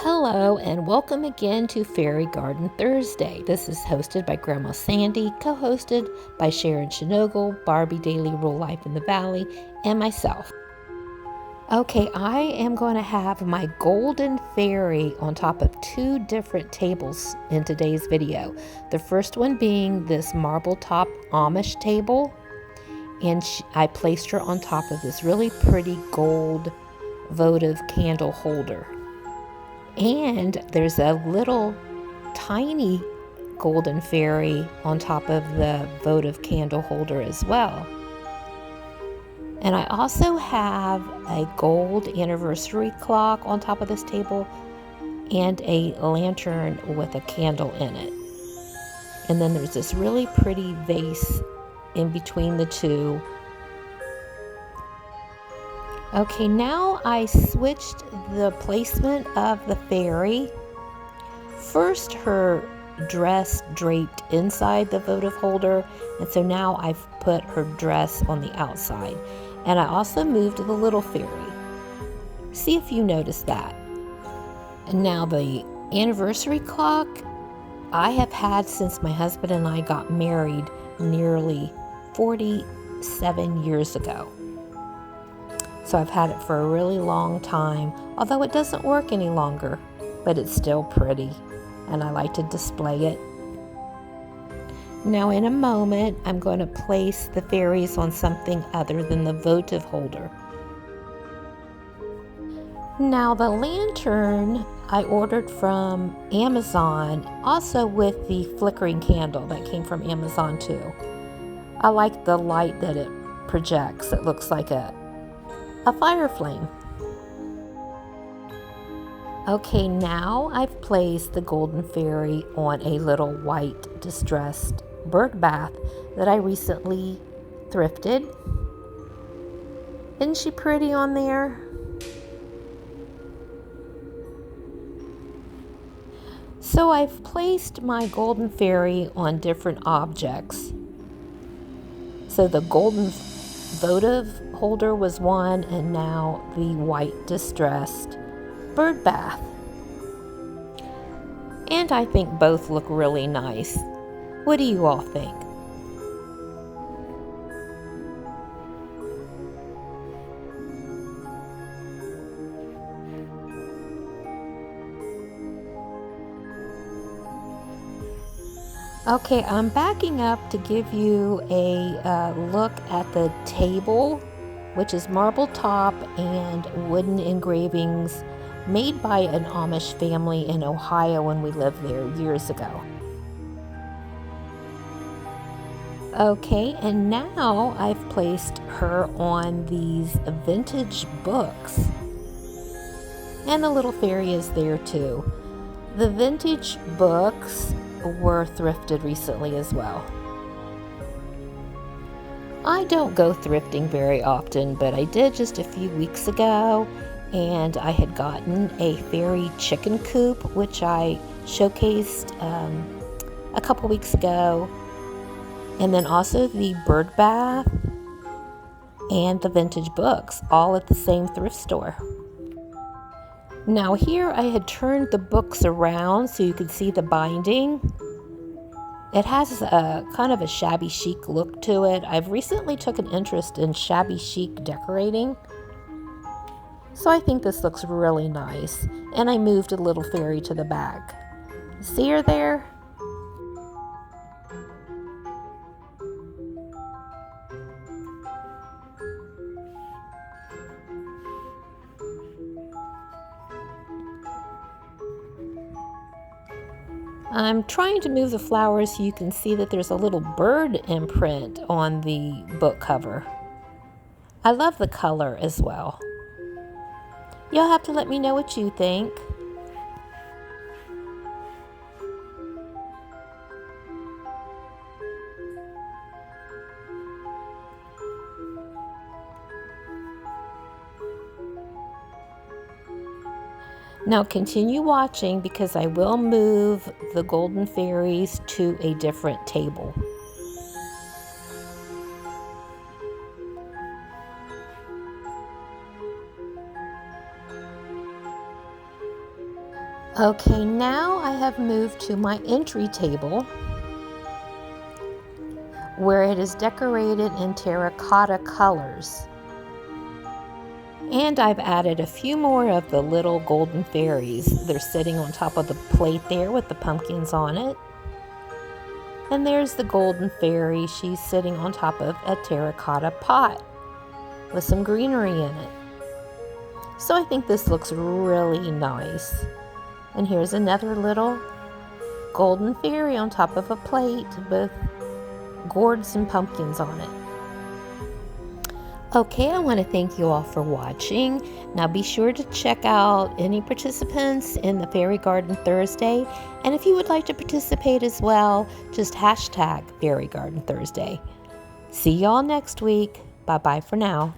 Hello and welcome again to Fairy Garden Thursday. This is hosted by Grandma Sandy, co-hosted by Sharon Shinogle, Barbie Daily Rule Life in the Valley, and myself. Okay, I am going to have my golden fairy on top of two different tables in today's video. The first one being this marble top Amish table, and I placed her on top of this really pretty gold votive candle holder. And there's a little tiny golden fairy on top of the votive candle holder as well. And I also have a gold anniversary clock on top of this table and a lantern with a candle in it. And then there's this really pretty vase in between the two. Okay, now I switched the placement of the fairy. First, her dress draped inside the votive holder, and so now I've put her dress on the outside. And I also moved the little fairy. See if you notice that. And now the anniversary clock I have had since my husband and I got married nearly 47 years ago. So I've had it for a really long time, although it doesn't work any longer, but it's still pretty, and I like to display it. Now in a moment, I'm going to place the fairies on something other than the votive holder. Now the lantern I ordered from Amazon, also with the flickering candle that came from Amazon too. I like the light that it projects. It looks like a fire flame. Okay, now I've placed the golden fairy on a little white distressed bird bath that I recently thrifted. Isn't she pretty on there? So I've placed my golden fairy on different objects. So the golden votive holder was one, and now the white distressed bird bath. And I think both look really nice. What do you all think? Okay, I'm backing up to give you a look at the table, which is marble top and wooden engravings made by an Amish family in Ohio when we lived there years ago. Okay, and now I've placed her on these vintage books. And the little fairy is there too. The vintage books were thrifted recently as well. I don't go thrifting very often, but I did just a few weeks ago, and I had gotten a fairy chicken coop, which I showcased a couple weeks ago, and then also the bird bath and the vintage books, all at the same thrift store. Now here I had turned the books around so you could see the binding. It has a kind of a shabby chic look to it. I've recently took an interest in shabby chic decorating, so I think this looks really nice. And I moved a little fairy to the back. See her there? I'm trying to move the flowers so you can see that there's a little bird imprint on the book cover. I love the color as well. You'll have to let me know what you think. Now continue watching because I will move the golden fairies to a different table. Okay, now I have moved to my entry table where it is decorated in terracotta colors. And I've added a few more of the little golden fairies. They're sitting on top of the plate there with the pumpkins on it. And there's the golden fairy. She's sitting on top of a terracotta pot with some greenery in it. So I think this looks really nice. And here's another little golden fairy on top of a plate with gourds and pumpkins on it. Okay, I want to thank you all for watching. Now be sure to check out any participants in the Fairy Garden Thursday. And if you would like to participate as well, just hashtag Fairy Garden Thursday. See y'all next week. Bye-bye for now.